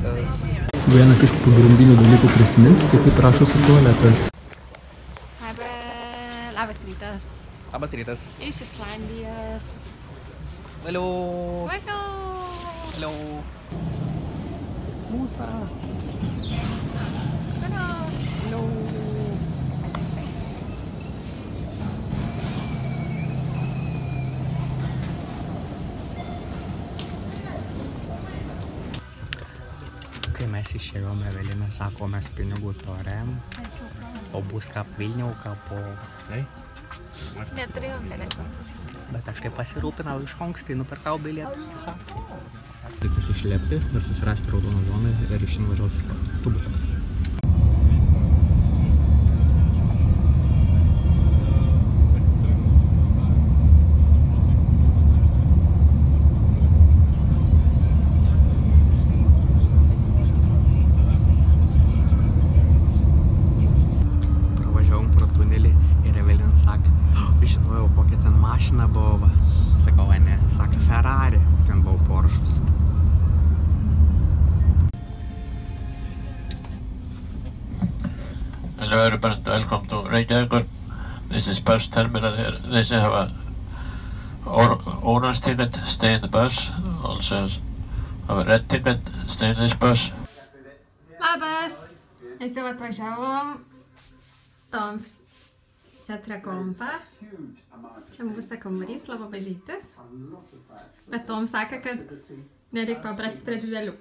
Vienas iš pagrindinių dalykų prisiminti, tai kaip rašosi tualetas. Labas rytas. Labas rytas. Iš Islandijos. Hello. Hello. Mūsa. Hello. Kai mes išėjome, Evelinė sako, mes pinigų turėjom, o bus kap Vilniau, kap po... Neturėjom bilietų. Bet aš kaip pasirūpinau iš anksto, nupirkau bilietus. Reikia sušlepti ir susirasti raudoną zoną ir iš ten važiuos autobusas. Žinojau, kokia ten mašina buvo. Sakau, ne, sako Ferrari, ten buvo Porschus. Hello everybody, welcome to Reykjavík. This is bus terminal here. This have a orange ticket, stay in the bus. Also have a red ticket, stay in this bus. Labas. Mes jau atvažiavom. Toms centre kompą. Čia bus kambarys, labai mažytis. Bet Tom sakė, kad nereik paprasti prie didelių.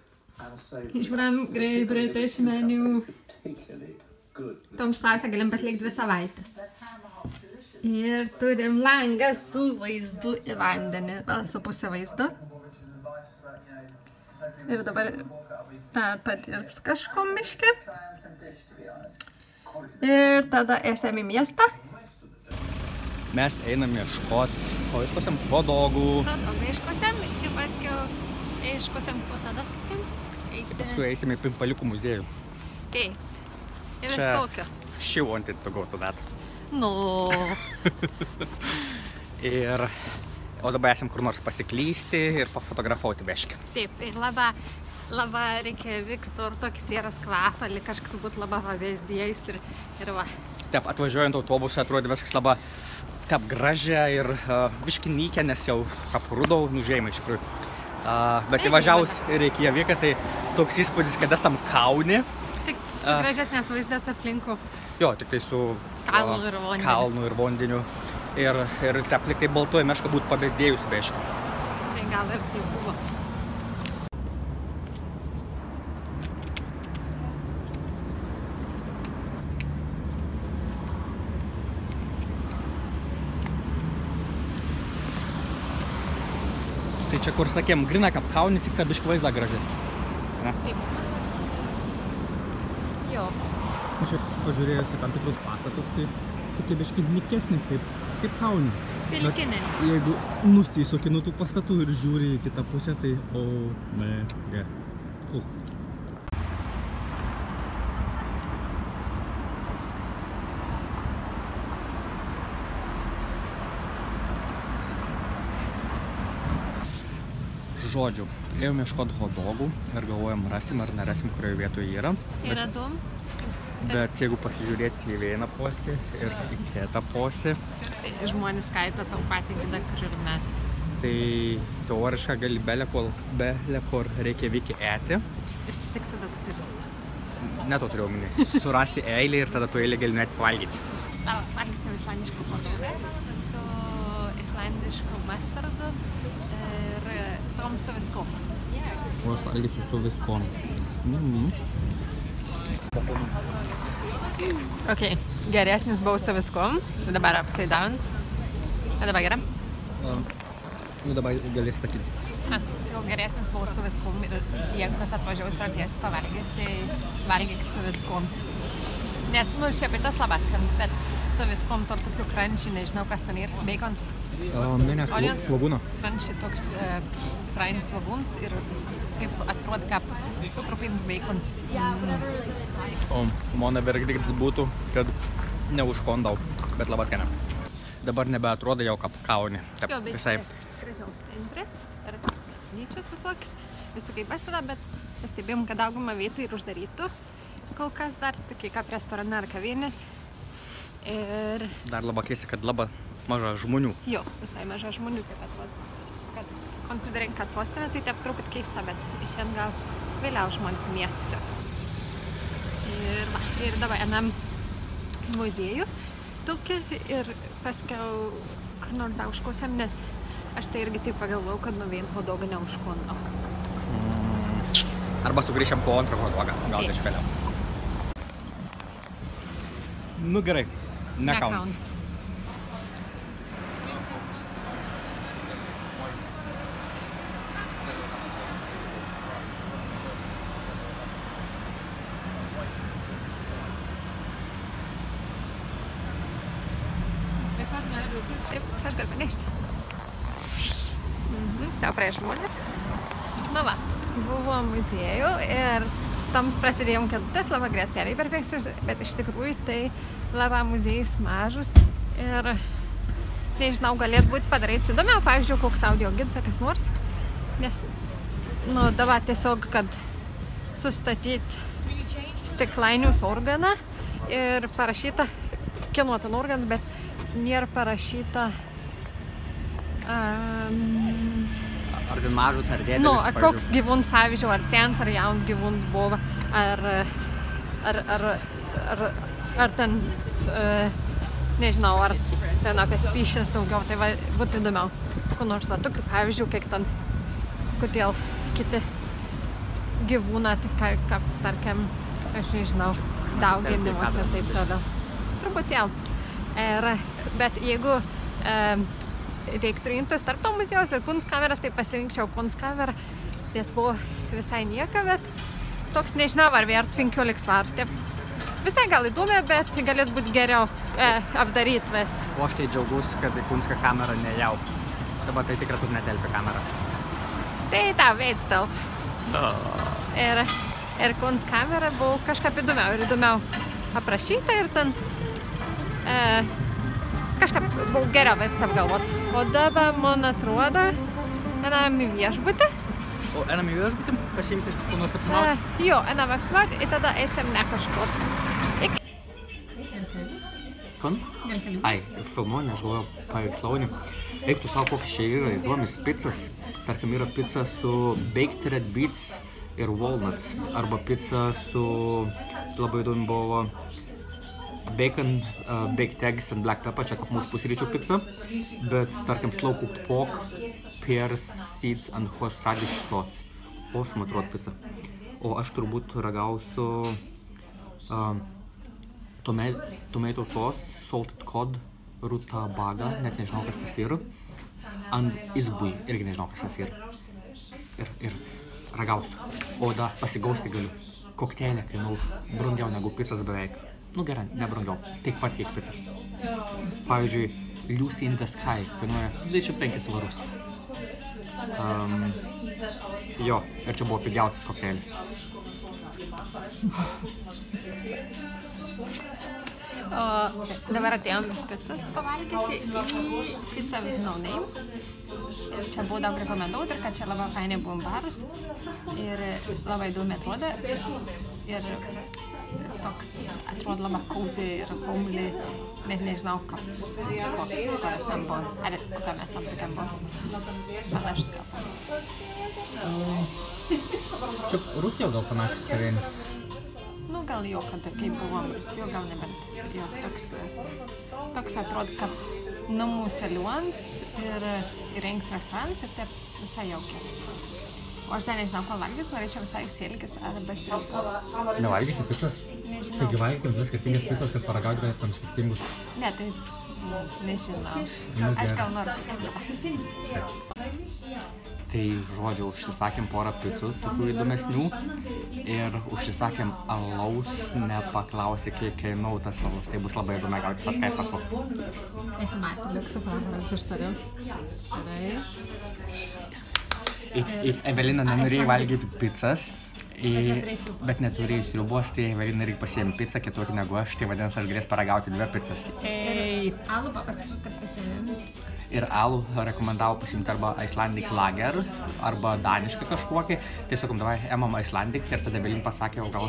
Žiūrėjom Great British menu. Toms klausė, galim pasilikti 2 savaitės. Ir turim langą su vaizdu į vandenį, su pusė vaizdu. Ir dabar dar padirbs kažko miške. Ir tada esam į miestą. Mes einam ieškoti, o iškosim hodogų. Hodogų iškosim ir paskiau iškosim po tada. Paskui eisim į Pimpaliukų muziejų. Taip. Ir visokio. She wanted to go to that. No. O dabar esam kur nors pasiklysti ir pafotografuoti biškį. Taip, ir labai Reykjavík turi tokį sieros kvapą, lyg kažkas būtų labai pavyzdys ir va. Taip, atvažiuojant autobusą atrodė viskas labai taip gražia ir biškį nykia, nes jau aprūdau nužėjimą iš tikrųjų. Bet įvažiavus į Reykjavíką, tai toks įspūdis, kad esam Kaune. Tik su gražesnės vaizdas aplinkų. Jo, tik tai su kalnu ir vandeniu. Ir taip, lyg tai baltuoja meška būtų pabezdėjusi biškį. Tai gal ir tai buvo. Tai čia kur sakėm, grina kaip Kaune, tik kad biškį vaizdą gražesnį. Taip. Jo. Čia pažiūrėjus į tam tikrus pastatus, tai tokie biškį nikesni kaip Kaune. Pilkinė. Jeigu nusisuki nuo tų pastatų ir žiūri į kitą pusę, tai cool. Žodžiu, ėjom ieškoti hodogų ir galvojom, rasim ar nerasim, kurioje vietoje yra. Yra du. Bet jeigu pasižiūrėti į vieną posį ir į kitą posį, žmonės skaito tau patį gidą, kur ir mes. Tai teoriškai gali bele kur Reykjavík eiti. Ir sutiksi daug turistų. Ne to turėjau minėti. Surasi eilę ir tada tu eilę gali net pavalgyti. Labas, valgysim islandišką hodogą su islandišku mastardu ir tom su viskom. O aš valgysiu su viskom. Ok, geresnis buvo su viskom. Dabar upside down. Dabar gerai? Dabar galės sakyti. Sakau, geresnis buvo su viskom ir jeigu kas atvažiaus traukės pavalgyti, tai valgykit su viskom. Nes, šiaip ir tas labas skans, bet su viskom to tokiu crunchy, nežinau kas ten yra, bacons. Ne, svogūno. Crunchy toks frying svogūns ir kaip atrodo kaip sutrupins bacons. O mano verdiktas būtų, kad neužkondau, bet labai skaniai. Dabar nebeatrodo jau kaip Kaune. Jo, bet gražiau centre, ir bažnyčios visokius, visi kaip pasideda, bet pastebėjom, kad daugumą vietų ir uždarytų. Kol kas dar, tokie kaip restorane ar kavinės. Ir... Dar labai keista, kad labai maža žmonių. Jo, visai maža žmonių. Taip pat, kad konsiderint, kad sostinė, tai taip truput keista, bet šiandien gal vėliau žmonės į miestą čia. Ir dabar einam muziejų tokį ir paskiau kur nors dar užkosėm, nes aš tai irgi taip pagalvojau, kad nu vien hodogą neužkondau. Arba sugrįžėm po antrą hodogą, gal iš vėliau. Nu gerai, nekauns. Taip, aš galiu panešti. Tau praėjo žmonės. Nu va, buvo muziejų ir tam prasidėjom kėdutės labai greit perėjai per penksius, bet iš tikrųjų tai labai muziejus mažus ir nežinau, galėtų būti padaryti įdomiau, pavyzdžiui, koks audio gidas, kas nors, nes, nu, dabar tiesiog, kad sustatyti stiklainius organą ir parašyta, kieno ten organas, bet nėra parašyta ar ten mažus, ar dėdelis, nu, koks gyvūnas, pavyzdžiui, ar senas, ar jaunas gyvūnas buvo, ar ten, nežinau, ar ten apie spyšės daugiau, tai va, būtų įdomiau. Ko nors va, tokių pavyzdžių, kiek ten, kodėl kiti gyvūnai, kaip, tarkim, aš nežinau, dauginimas ir taip toliau. Truputėlį. Bet jeigu reiktų rinktis tarp to muziejaus ir Kunstkameros, tai pasirinkčiau Kunstkamerą. Ties buvo visai nieko, bet toks nežinau, ar vertų 15 svarų. Visai gal įdomi, bet galėtų būti geriau apdaryti viskas. O aš tai džiaugiausi, kad Kunstkamera ne jau. Dabar tai tikrai tu netelpi kamerą. Tai tau veids telpa. Ir Kunstkamera buvo kažkaip įdomiau ir įdomiau aprašyta ir ten kažkaip buvo geriau viską apgalvot. O dabar, man atrodo, einam į viešbutį. O einam į viešbutį pasiimti, ko nors apsimauti? Jo, einam apsimauti ir tada eisim ne kažkur. Kon? Ai, filmuoju, aš galvoju paveikslaunį. Eiktų savo, kokios čia yra įdomis pizzas. Tarkim, yra pizza su baked red beets ir walnuts. Arba pizza su, labai įdomi buvo, bacon, baked eggs and black pepper, čia kaip mūsų pusryčių pizza, bet, tarkim, slow cooked pork, pears, seeds and horseradish sauce. Awesome atrodo pizza. O aš turbūt ragausiu tomato sauce, salted cod, rutabaga, net nežinau, kas tas yra, and izbui, irgi nežinau, kas tas yra. Ir ragausiu. O da pasigausti galiu. Kokteilė kainuoja brangiau negu pizzas beveik. Nu gerai, ne brangiau, taip pat kiek pizzas. Pavyzdžiui, Lucy in the Sky kainuoja 25 svarus. Jo, ir čia buvo pigiausias kokteilis. O dabar atėjom pizzas pavalgyti į Pizza with No Name. Ir čia buvo daug rekomenduoti ir kad čia labai fainai buvo baras. Ir labai įdomi atrodo. Ir toks atrodo labai cozy ir homely. Net nežinau, koks ten buvo. Ar kokiam esam tokiam buvo. Panašus kalba. Čia Rusija gal panašus kavinės? Nu, gal jo, kad kaip buvom Rusijoje, gal nebent. Jo, toks atrodo, kaip namų saliuans ir įrengts restoranas ir taip visai jaukiai. O aš dar nežinau, ko valgys, norėčiau visai sėlkis arba sriubos. Nevalgysi pizzas? Nežinau. Taigi valgykim dvi skirtingas pizzas, kad paragauti galės tam skirtingus. Ne, tai nežinau. Aš gal noriu pizzą. Tai, žodžiu, užsisakėm porą pizzų, tokių įdomesnių. Ir užsisakėm alaus, nepaklausė, kiek kainavo tas alaus. Tai bus labai įdomi gauti sąskaitas po. Esu matę liuksų konferenciją iš tariu. Gerai. Evelina nenorėjo valgyti pizzas, bet neturėjo sriubos, tai Evelina irgi pasiėmė pizzą kitokį negu aš, tai vadinasi, aš galės paragauti dvi pizzas. Alų pasakyk, kad pasiėmėm. Ir alų rekomendavo pasiimti arba Icelandic Lager, arba danišką kažkokį. Tai sakom, davai, emam Icelandic ir tada Evelin pasakė, o gal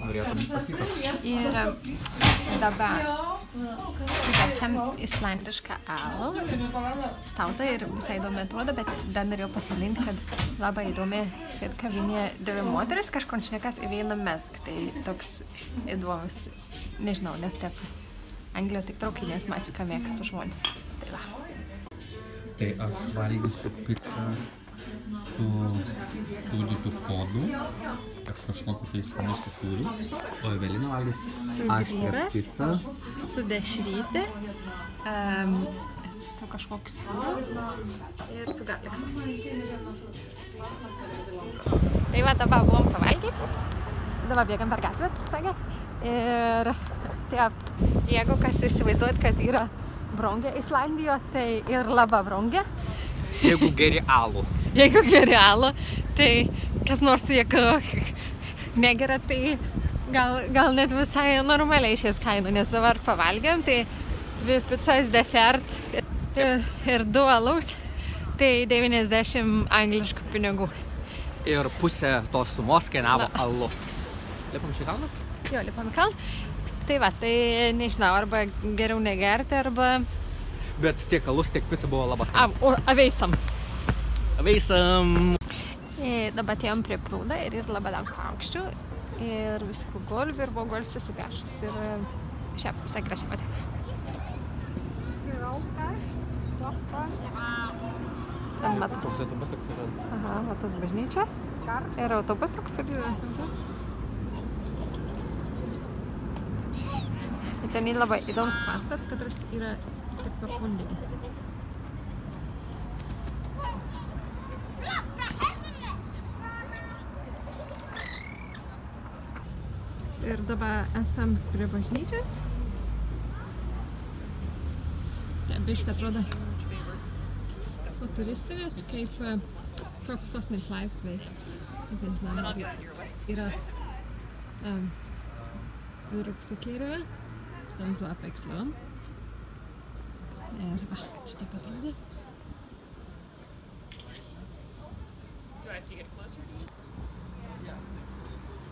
norėtum pasisakyti. Ir dabar garsiam islandišką alų. Stautą ir visai įdomi atrodo, bet dar norėjau pasidalinti, kad labai įdomi sėd kavinėje dvi moteris, kažkur šnekas į vieną mezg. Tai toks įdomus, nežinau, nes taip Anglijoje tik traukinės Meksika mėgsta žmonės. Tai va. Tai aš valgysiu picą su sūdytų kodų ir kažkokiu tai ispanišku sūriu, o Evelina valgys su grybas, su dešrytė, su kažkokiu sūriu ir su garlic sauce. Tai va, dabar buvom pavalgyti, dabar bėgam per gatvę, sakė. Ir taip, jeigu kas įsivaizduojat, kad yra brangė Islandijoje, tai ir labai brangė. Jeigu geri alų. Jeigu geri alų, tai kas nors jeigu negeria, tai gal net visai normaliai šiais kainų, nes dabar pavalgėm, tai 2 pizzas, deserts ir 2 alaus, tai 90 angliškų pinigų. Ir pusė tos sumos kainavo alus. Lipam šį kalną? Jo, lipam į kalną. Tai va, tai nežinau, arba geriau negerti, arba... Bet tiek alus, tiek pica buvo labai skanu. O, aveisam. Aveisam! Dabar atėjom prie prūdą ir labai daug paukščių. Ir visokių golvių ir buvo golvių susigaršus. Ir šiaip visai gražiai matė. Toks autobusas yra. Aha, va tas bažnyčia. Ir autobusas, ir autobusas. Ten yra labai įdomus pastatas, katras yra taip papundinė. Ir dabar esam prie bažnyčios. Biškai atrodo futuristinis, kaip koks kosminis laivas veikia. Nežinau, yra rugsakėrėve. Tam zaapekslām. Ir va, šitą patrodė.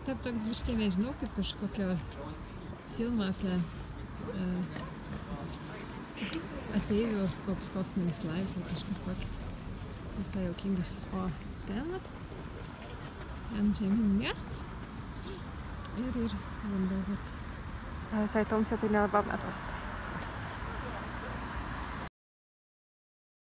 Taip toks biškai nežinau, kaip kažkokio filmą apie ateivių koks kosminis laivas ar kažkas tokio. Visai jaukinga. O ten vat, ant žemyn miestas ir vanduo vat. Visai tamsiai tai nelabai matosi.